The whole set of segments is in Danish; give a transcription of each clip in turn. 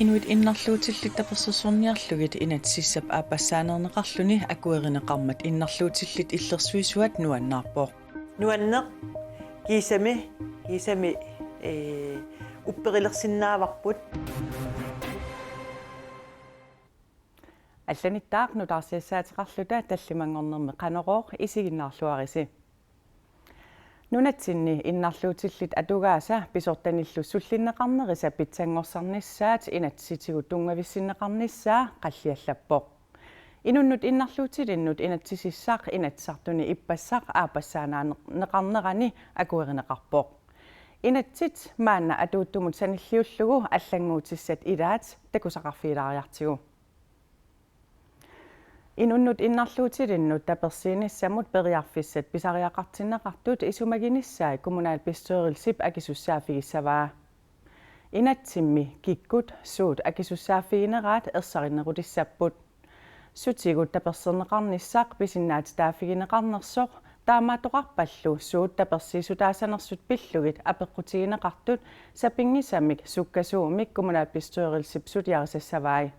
Inuit innarluutillit tapersorsorniarlugit inatsissap aapassaanerneqarluni akuerineqarmat innarluutillit illersuisuat nuannaarpoq. Nuanneq kiisami upperillersinnaavaqput. Allanittaaqnu tarsiassaateqarluta tallimangornerme qanorooq isiginnaarluarisi. Nunatsinni innarluutillit atugaasa pisortanillu sullinneqarnerisa pitsangorsaarnissaat inatsitigu tungavissinneqarnissaa qalliallappoq. Inunnut innarluutilinnut inatsisissaaq inatsartuni ippassaq aapassaanaaneqarnerani akuerineqarpoq. Inatsit maanna atuuttumut sanilliullugu allanguutissat ilaat takusaqarfiilaariartigu. Inunnut innarluutilinnut tapersiinissamut periarfissat pisariaqartinneqartut isumaginissai kommunaalpistoerilsip akisussaaffigissavaa. Inatsimmi kikkut suut akisussaafigineraat ersarinerutissaput. Sutigut taperserneqarnissaq pisinnaat taaffigineqarnersoq taamaatoqarpallu suut tapersiisutaasanersut pillugit apeqqutigineqartut sapingisamik sukkasuumik kommunaalpistoerilsip sutiarisassavai.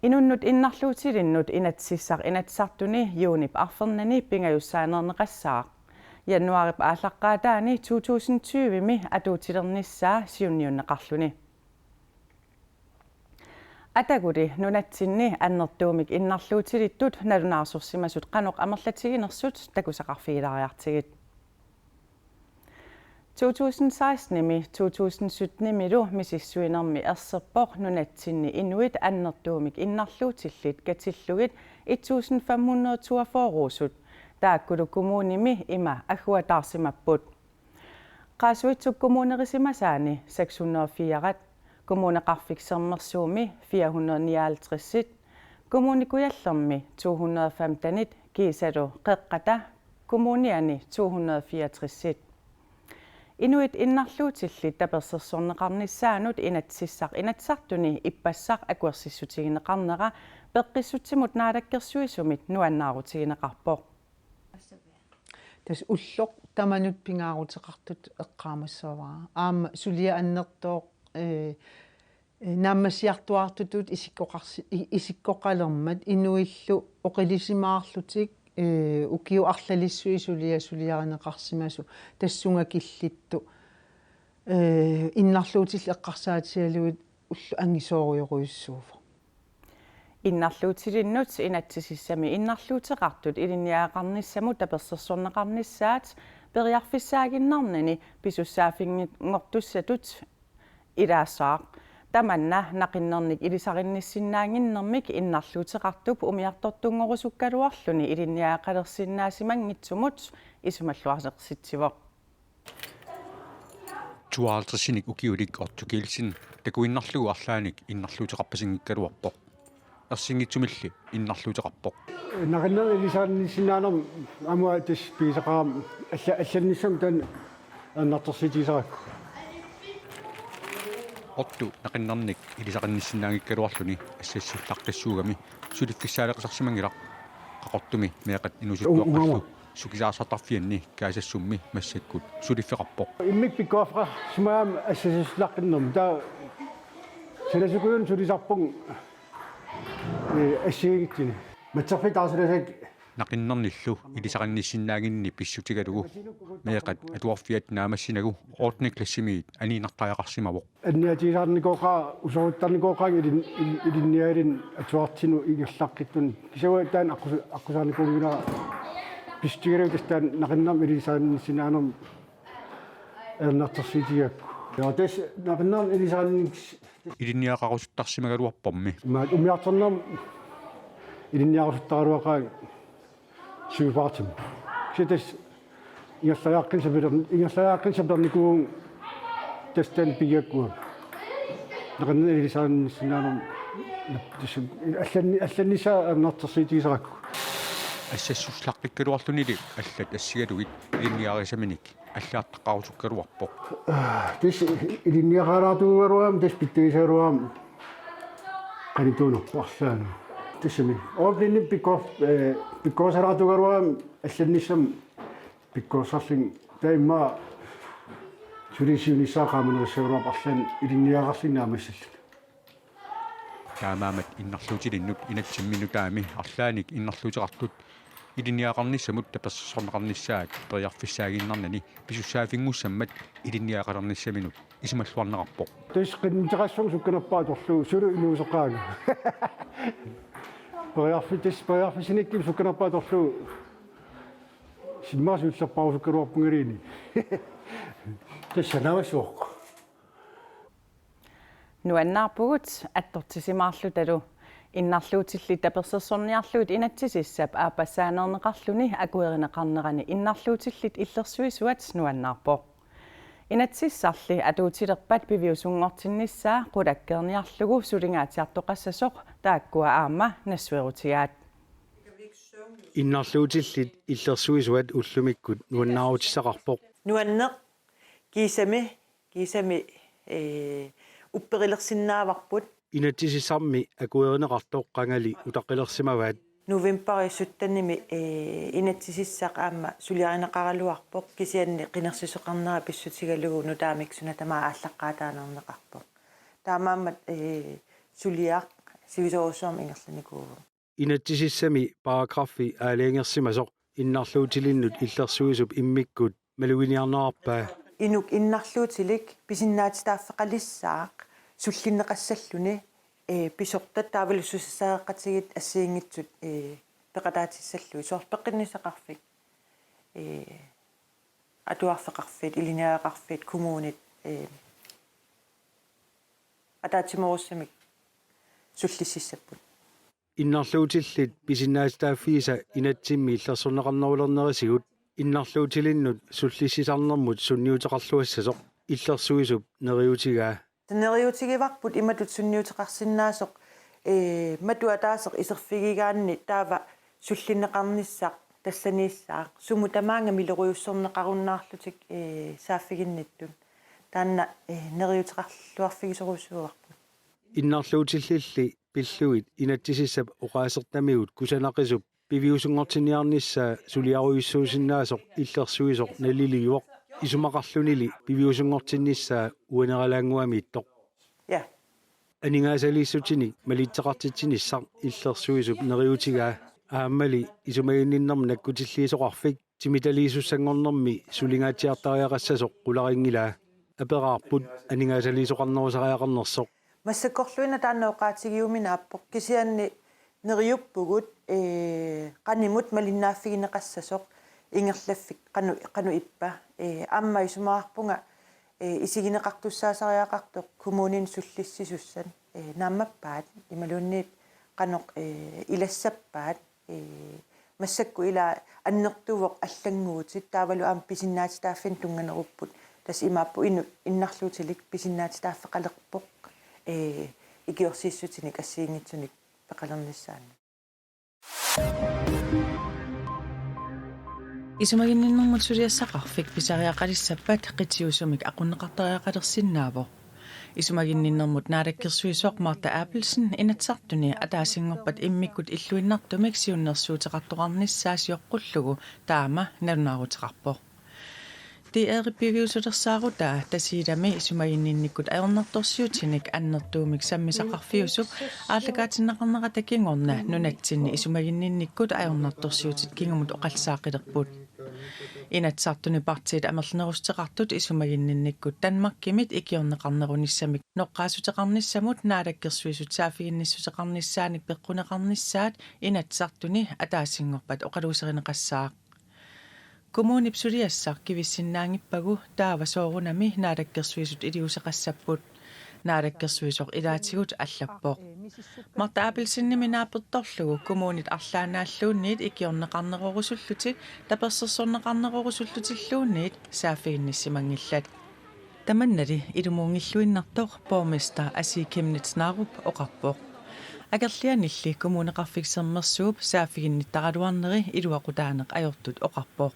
Inunnut innarluutilinnut inatsissaq inatsartuni juunip arfernani pingajussaanерneqassaaq. Januarip aallaqqaataani 2020mi atuutilernissaa siunniunneqarluni. Ataguri nunatsinni annertuumik innarluutilittut nalunaasorsimasut qanoq amerlatiginersut takusaqarfiilariartigit. 2016-mi 2017-milu misissuinermi erserpoq nunatsinni inuit annertuumik innarluutillit katillugit 1542 ruusut taakkulu kommunimi ima agguataarsimapput. Qaasuitsuk kommunerisimasaani 604 kommuneqarfiksermersuumi 459 kommunikujallermi 215 kiisalu qeqqata kommuniani 264. Inuit innarluutillit tapersersorneqarnissaanut inatsissaq inatsartuni ippassaq akuersissutigineqarnera peqqissutsimut naalakkersuisumit nuannaarutigineqarpoq. Tas ulloq tamanut pingaaruteqartut eqqaamassavaa aama sulia annertooq naammassiartuartutut isikkoqalermat inuillu oqilisimaarlutik ukiu arlalissuи suliarineqarsimasu tassunga killittu innarluutil eqqarsaatialuit ullu angisooriuruissuuva. Innarluutilinnut inatsisissami innarluuteqartut ilinniaaqarnissamut tapersersorneqarnissaat periarfissaaginnarnani pisussaaffingortussatut ilaasaaq. Tamanna naqinnernik ilisarinnissinaanginnermik innarluuteqartup umiartortungorusukkaluarluni ilinniaaqalersinnaasimanngitsumut isumalluarneqsitsivoq. 52-sinik ukiulik ortukilsin takuinnarlugu arlaanik innarluuteqarpasingikkaluarpoq. Ersingitsumilli innarluuteqarpoq. Naqinner ilisarinnissinaanam amua tas piisaqaram allannissam tan annartorsitiisaqakku. Ottu naqinnernik ilisaqinnissinnaangikkaluarluni assassullaqtassuugami suliffissaaleqisarsimangilaq qaqortumi meeqat inusuttuaqallu sukisaarsatarfianni kaasassummi massakkut suliffeqarpoq. Immik pikkoafra sumaam assassullaqqinnum taa sanasukuyun sulisarpung ассигиттини матсерфитаарсуласак нақиннерниллу илисақинниссиннаагинни писсутигалугу меэқат атуарфиат наамассинагу оортник классимиит анинартариақарсимавоқ анниатисаарникооқаа усоруттарникооқаан илинниалин атуартину игерлаққиттун кисава таан аққусаарникуунгина пистигэрэгтэстаан нақиннерм илисаанниссинаанерм эрнартерситиакку яатас нақиннерм илисаанник илинниақарусуттарсимагалуарпарми маат умиартернерм илинниарусуттаруақаа сюпаартим китас ингерлаяаққинсаперникуун тастан пияккуа нақиннер илисаанниссинаанерм алланниса эрнартерситигисаракку ассассуслаққиккалуарлунили аллат ассигалугит илинниарисаминик аллаартаққарусуккалуарпоқ тис илинниақараатуугаруам тас питтуисааруам канитуно варлаана тисми облинни пиккоосараатуугаруам алланниссам пиккоосарлин таимма сулисиунissaа qaamanerissaguluaq арлаан илинниақарлиннаамассаллу таамаамат иннарлуутилиннут инатсимминутаами арлааник иннарлуутеқартут илинниақарнissamут таперсорнеқарнissaат периарфиссаагиннарнани писуссаафингуссаммат илинниақалернissamинут исмаллуарнеқарпоқ тас qinniqassung sukkanarpaatorlu sulu inuuseqaanga периарфисиникки сукканарпааторlu симмаасууллерпарусуккалуарпунгалиини тассанавасуоқ нуаннаарпугут аттортисимаарлуталу иннарлуутилли таперсерсорниарлуут инатсисиссап аапассаанернеқарлуни акуеринеқарнерани иннарлуутиллит иллерсуисуат нуаннаарпоқ инатсиссарли атуутилерпат пивиусунгортинниссаа қулаккерниарлугу сулингаатиартоқассасоқ тааккуа аама нассуерутигаат иннарлуутиллит иллерсуисуат уллумиккут нуаннаарутиссақарпоқ нуаннеқ кисами упперилерсиннааварпут инатсисарми акуеринеқартоқ қангали утаққилерсимаваат новембери суттанними инатсисиссақ аама сулиаринеқаралуарпоқ кисианни қинерсисоқарнера писсутигалугу нутаамиксуна тамаа ааллаққаатаанернеқарпоқ таамааммат сулиақ сивисоруссуарма ингерланикуугу инатсисиссами параграффи аалиангерсимасоқ иннарлуутилиннут иллерсуисуп иммиккут малугиниарнерарпаа инук иннарлуутилик писиннаатитааффеқалиссаақ суллиннеқассаллуни писортат таавалуссусаақатигит ассиингитсут пеқатаатиссаллуи соорпеққиннисақарфик атуарфеқарфит илиниаақарфит коммуунит атаатиморуссамик суллиссиссаппут иннарлуутиллит писиннаатитааффииса инатсимми иллерсорнеқарнерулернерисигут иннарлуутилиннут суллиссисарнэрмут сунниутеқарлуассасоқ иллерсуисуп нериутигаа танериутигиварпут иматут сунниутеқарсинаасоқ матуатаасеқ исерфигигаанни таава суллиннеқарниссақ тассанииссаақ суму тамаанга милеруйуссорнеқаруннаарлутик сааффигинниттун таанна нериутеқарлуарфигисоруссуарпут иннарлуутиллилли пиллуит инатсисиссап оqaасертамигут кусанақисуп пивиусунгортиниарнissaа сулиаруйуссуусиннаасоқ иллерсуисоқ налилиуоқ исумақарлунили пивиусунгортиннissaа уанералаангуамииттоқ я анингаасалииссутини малиттеқартитсиниссар иллерсуисуп нериутигаа ааммали исумагинниннэрми наккутиллиисоқарфик тимиталиисуссангорнэрми сулингаатиартариақассасоқ қуларингилаа апераарпут анингаасалиисоқарнерусариақарнерсоқ массаккорлуина тааннеоқаатигиумина аппоқ кисианни нериуппугут qaнимут малиннааффигинеқассасоқ ингерлаффик qaну иппа амма исумаарпунга исигинеқартуссаасариақартоқ коммуунин суллиссисуссан нааммаппаат ималуунниит qaноқ илассаппаат массакку ила аннертувоқ аллангуутит таавалу аам писиннаатитааффин тунганеруппут тас имааппу иннарлуутилик писиннаатитааффеқалерпоқ игиорсииссутиник ассиингитсуник пеқалерниссаана исумагиннэрмут сулиассақарфик писариақалиссаппат қитсиусумик ақуннеқартариақалерсиннаавоо исумагиннэрмут наалаккерсуисоқ Марта Appelsen инатсартуни атаасингорпат иммиккут иллуиннартумик сиуннэрсуутеқартоқарниссаасиоққуллугу таама налунаарутеқарпо диэриппивиусулерсаарута тасиилами исумагиннинниккут аернарторсиутиник аннертуумик саммисақарфиусуп ааллагаатиннеқарнера такингорна нунатсинни исумагиннинниккут аернарторсиутит кингумут оқалсаақилерпут инатсартуни партиит амерлнерустеқартут исумагиннинниккут танмаркимит икиорнеқарнерунissamик ноққаасутеқарниссамут наалаккерсуисут саафигинниссутеқарниссааник пеққунеқарниссаат инатсартуни атаасингорпат оқалуусеринеқассаақ коммунип сулиассар кивиссиннаангиппагу таава соорунами наалаккерсуисут илиусеқассаппут наалаккерсуисоқ илаатигут аллаппоқ Марта Appelsen наапертторлугу коммунит арлаанааллуунниит икиорнеқарнерорусуллутик таперсерсорнеқарнерорусуллутиллуунниит саафигинниссимангиллат таманнали илумуунгиллуиннартоқ борместер Аси Кемнитснааруп оқарпоқ агерлианилли коммунеқарфиксермерсууп саафигинниттаралуарнери илуақутаанеқ ajortut оқарпоқ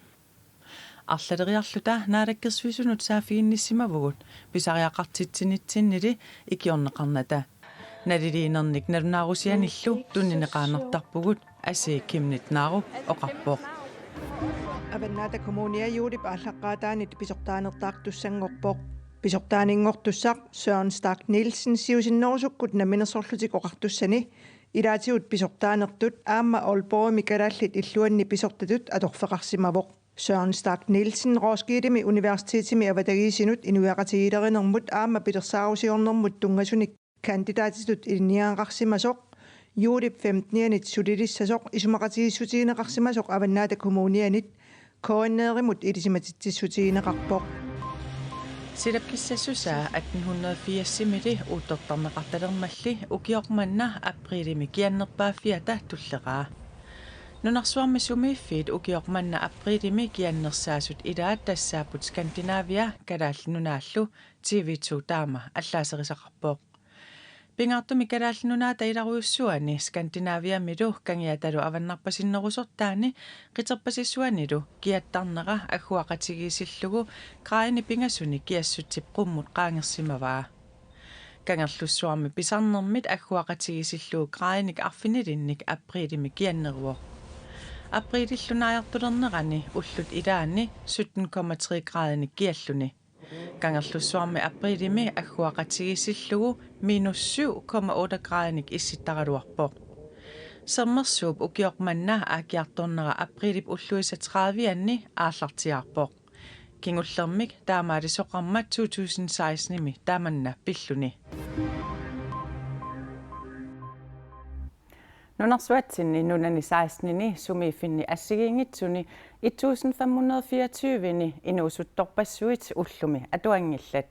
арлалериарлута наалаккерсуисунут саафигинниссимавгут писариақартитсинитсиннили икиорнеқарната налилиинерник налунаарусианиллу туннинеқаанертарпугут Аси Кемнитснааруп оқарпоқ Avannaata kommunia juulip aallaqqaataanit pisortaanertaartussangorpoq pisortaaninngortussaq Søren Stark Nielsen siusinnerusukkut naminersorlutik oqartussani ilaatigut pisortaanertut aamma Aalborg mikalaallit illuanni pisortatut atorfeqarsimavoq Søren Stark Nielsen Roskildemi universitetimi avatagiisinut inuaqatigiilerinermut aamma pilersaarusiornermut tungasunik kandidaatitut ilniaanqarsimasoq juulip 15 sulilissasoq isumaqatigisutigineqarsimasoq avannaata kommunianit koanneerimut ilisimatitsissutigineqarpoq Silapkissassusaa 1880 uuttortarneqartalermalli ukiormanna aprilimi kiannerpaafiata tulleqaa Nunarsuarmi sumiiffiit ukiormanna aprilimi kiannersaasut ilaat tassaaput Skandinaavia kalaallinunaallu TV2 taama allaaserisaqarpoq Pingaartumi kalaallinunaata ilaruussuani Skandinaavia milu kangiatalu avannarpasinnerusortaani qiterpasissuanilu kiattarneqa agguaqatigiisillugu kraini pingasuni kiassutipqummut qaangersimavaa kangerlussuarmi pisarnermit agguaqatigiisillugu krainik arfinilinnik aprilimi kianneruoq aprilillunaajortulernerani ullut ilaani 17,3 graadnik kialluni kangerlussuarmi aprilimi agguaqatigiisillugu -7,8 graadnik issittaraluarpoq sermersuup ukiormanna aakiartornera aprilip ulluisa 30 aallartiarpoq kingullermik taamaalisoqarma 2016 taamanna pilluni Nunarsuatsinni nunani 16 sumiiffinni assigiingitsuni 1524 inuusuttorpassuit ullumi atuangillat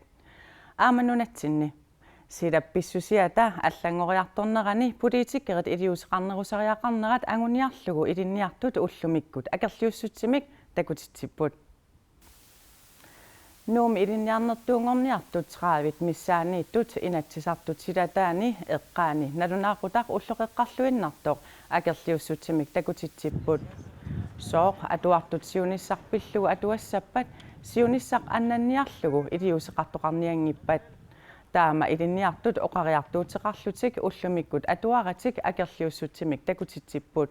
aama nunatsinni silappissusiata allangoriartornerani politiikerit iliuseqarnerusariaqarnerat anguniarlugu ilinniartut ullumikkut akerliussutsimik takutitsipput Nuum ilinniarnertuungorniartut traavit missaaniittut inatsisartut silataani eqqaani nalunaaqutaq ulloqeqqarluinnartoq akerliussutsimik takutitsipput sooq atuartut siunissarpillugu atuassappat siunissaq annanniarlugu iliuseqartoqarniangippat taama ilinniartut oqariartuuteqarlutik ullumikkut atuaratik akerliussutsimik takutitsipput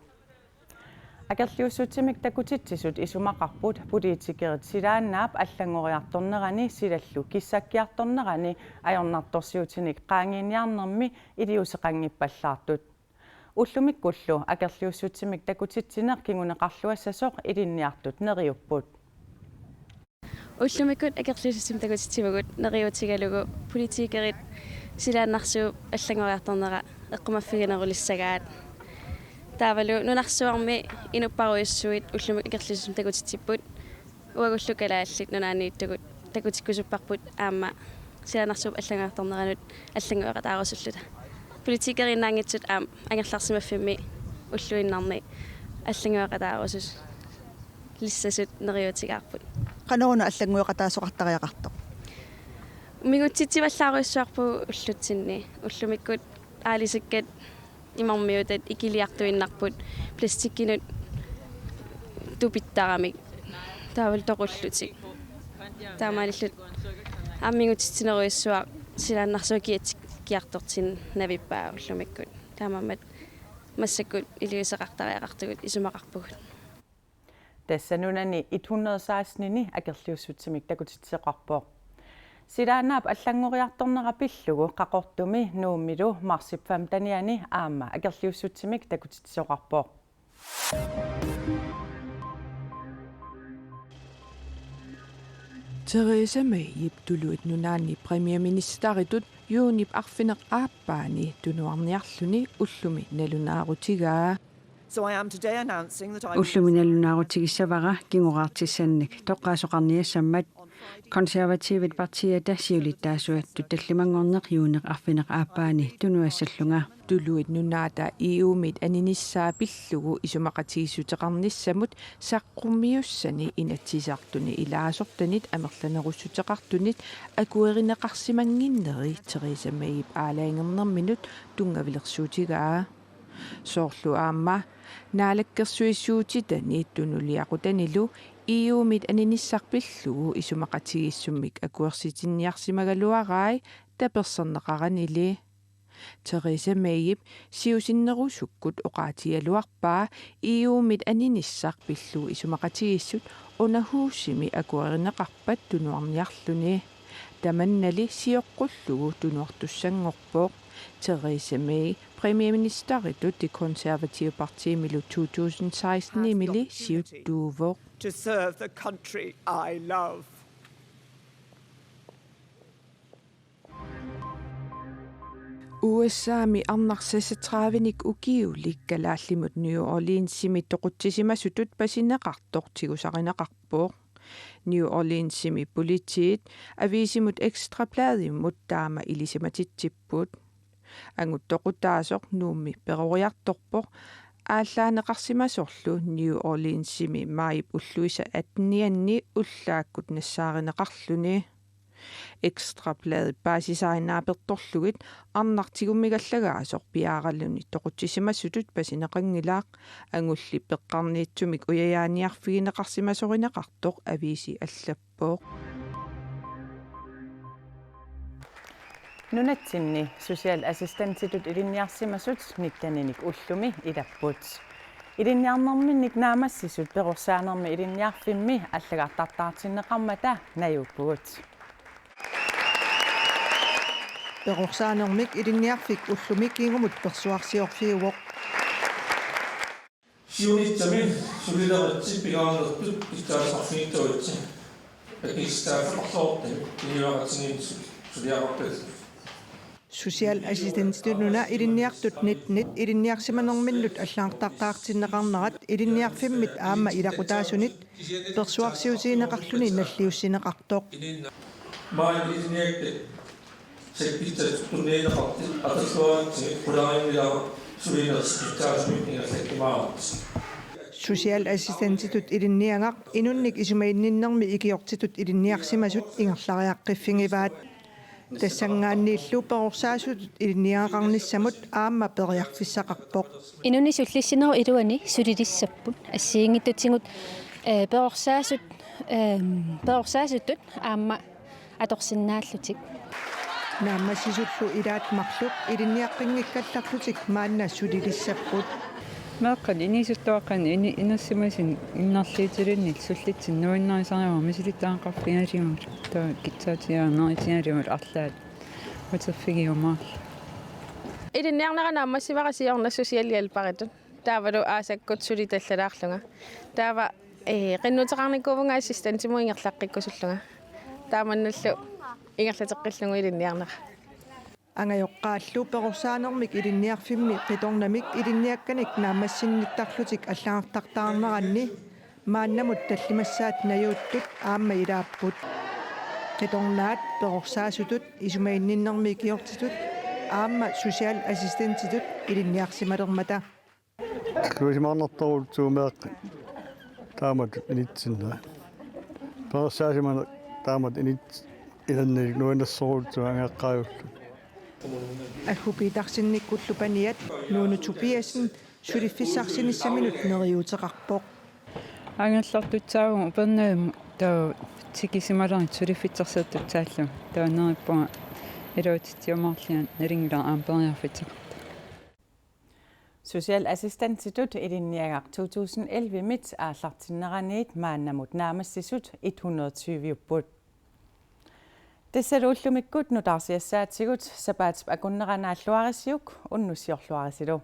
Akerliussutsimik takutitsisut isumaqarput politiikerit silaannaap allangoriartornerani silallu kissakkiartornerani ajornartorsiutinik qaangiinniarnermi iliuseqanngippallaartut ullumikkullu akerliussutsimik takutitsineq kinguneqarluassasoq ilinniartut neriupput Ullumikut akerliussutsim takutitsimagut neriutigalugu politiikerit silaannarsuup allangoriartornera eqqumaffiginerulissagaat Tavalu nunarsuarmi inupparuissuit ullumik akerliussum takutitsipput uagullukalaallit nunaaniittugut takutikkusupparput aamma silanarsuup allangaartorneranut allanguaqataarusulluta politiikerinnaangitsut angerlarsimaffimmi ulluinnarni allanguaqataarusus lissasut neriutigaarput qanoruna allanguaqataasoqartariaqartoq migutsitsivallaruissuarpu ullutsinni ullumikkut aalisakkat imarmiutat ikiliartuinnarput plastikkinut tupittaramik taaval toqullutik taamaalillut ammingutitsineruissuaq silaannarsuukiat kiartortin navippaa ullumikkut taamammat massakkut iliuseqartariaqartugut isumaqarpugut tassanunani 116 akerliussutsimik takutitseqarpoq Silaanaap allangoriartornera pillugu qaqortumi nuummilu marsipfam taniani aamma akerliussutsimik takutitsoqarpoq Theresa May iptuluit nunaanni premierministeritut juunip arfineq aappaani tunuarniarluni ullumi nalunaarutigaa Ullumi nalunaarutigisavara kingoraartissannik toqqaasoqarniassammat konservatiivit partiata siulittaasuat tutallimangorneq juuneq arfineq aappaani tunuassallunga tuluit nunaata iumit aninissaa pillugu isumaqatigissuteqarnissamut saqqummiussani inatsisartuni ilaasortanit amerlanerussuteqartunit akuerineqarsimanginneri Theresa May aalaangernerminut tungavilersuutigaa soorlu aamma naalakkersuissuutitani tunuliaqutanilu iumit aninissarpillugu isumaqatigissummik akuersitinniarsimagaluarai taperserneqaranili Theresa Mayib siusinnerusukkut oqaatialuarpaa iuumit aninissaq pillu isumaqatigissut unahuussimi akuarineqarpat tunuarniarluni tamannali sioqqullugu tunuartussangorpoq Theresa May premierministeritut det konservative parti milu 2016 imili siuttuuvoq to serve the country I love. USAmi arnarsasatravnik ukiulik kalaallimut New Orleansimi toqutsissimasutut pasineqartoq tigusarineqarpoq New Orleansimi politiit aviisimut ekstraplaadimmut taama ilisimatitsipput anguttoqutaasoq nuummi peroriartorpoq ааллаанеқарсимасорлу New Orleansimi Mayib уллуиса атнианни уллааккут нассааринеқарлуни Ekstrablad baasisaarinaapertorlugit arnartigummigalлагаасоқ piaaralluni toqutsissimassutut pasineqangilaaq angulli peqqarniitsumik uyayaaniarfigineqarsimasorineqartoq aviisi allappoq Nunatsinni socialassistentitut ilinniarsimasut nittaninik ullumi ilapput ilinniarnerminnik naamassisut perursaanermi ilinniarfimmi allagartartaartinneqarmata najuppugut Perursaanermik ilinniarfik ullumik kiingumut persuarsiorfiuvoq Siunitsamin sulileritsi pigaarnertut pistaasarfiittuutsi akistaaferlorten iniuaratingin suliaqarpat Socialassistentitut ilinniartut nit ilinniarsimanerminnut allaartartaartinneqarnerat ilinniarfimmit aamma ilaqutaasunit persuarsiusiineqarluni nalliussineqartoq Maan ilinniakte sekpitsat tunneeneqartit atalluaatsi qulaarinnilaa sulinersipittaasumikningerlakkimaarut Socialassistentitut ilinniangaq inunnik isumainninnermi ikiortitut ilinniarsimasut ingerlariaqqiffingivaat тассангааннииллу перорсаасутут илинниаақарнissamут аама периарфиссақарпоқ инунисуллиссинеру илуани сулилиссаппут ассиингиттутсигут перорсаасуттут аама аторсиннааллутик нааммасисуллу илаат марлук илинниаққингиккалларлутик маанна сулилиссаппут мааққан инисуттуаққан инассимасин иннарлиитилиннил суллитсин нуиннарисариава мисилиттаанқарфигалигут таа китсаатиаанеритигалигут арлаат утерфигиумаал илинниарнеранааммассиварасиорна сусиалиалпаритут таавалу аасаккут сулиталлалаарлунга таава qinnuteqarnikkuuvunga assistentimu ingerlaqqikkusulluga taamannallu ingerlateqqillungu ilinniarnera ангаёққааллу перусааnermik илинниарфимми қиторнамик илинниакканик наамассинниттарлутик аллаартартаарнеранни мааннамут таллимассаат наюуттут аама илааппут қиторнаат перусаасутут исумаинниннэрми киортитут аама социал ассистентитут илинниарсималермата куисимаарнэрторултуумеэққи таамат инитсинна перусаасимана таамат инит иланник нуиннассорултуа ангеққаажуллу ахупитарсинниккуллупаниат нуунутупиасин сулиффиссарсиниссаминут нериутеқарпоқ ангерлартутсаагу упернаам таа тикисималерит сулиффитсарсааттутсааллу таанериппуга илуутитиумаарлиан налингила аампериарфитсақ Socialassistentitut ilinniagaq 2011 mit aallartinneraniit maannamut naamassisut 120 upput Tessaluullumikkut nutarsiassaatsigut sapaatip akunneranaalluarisiuk unnussiorluarisilu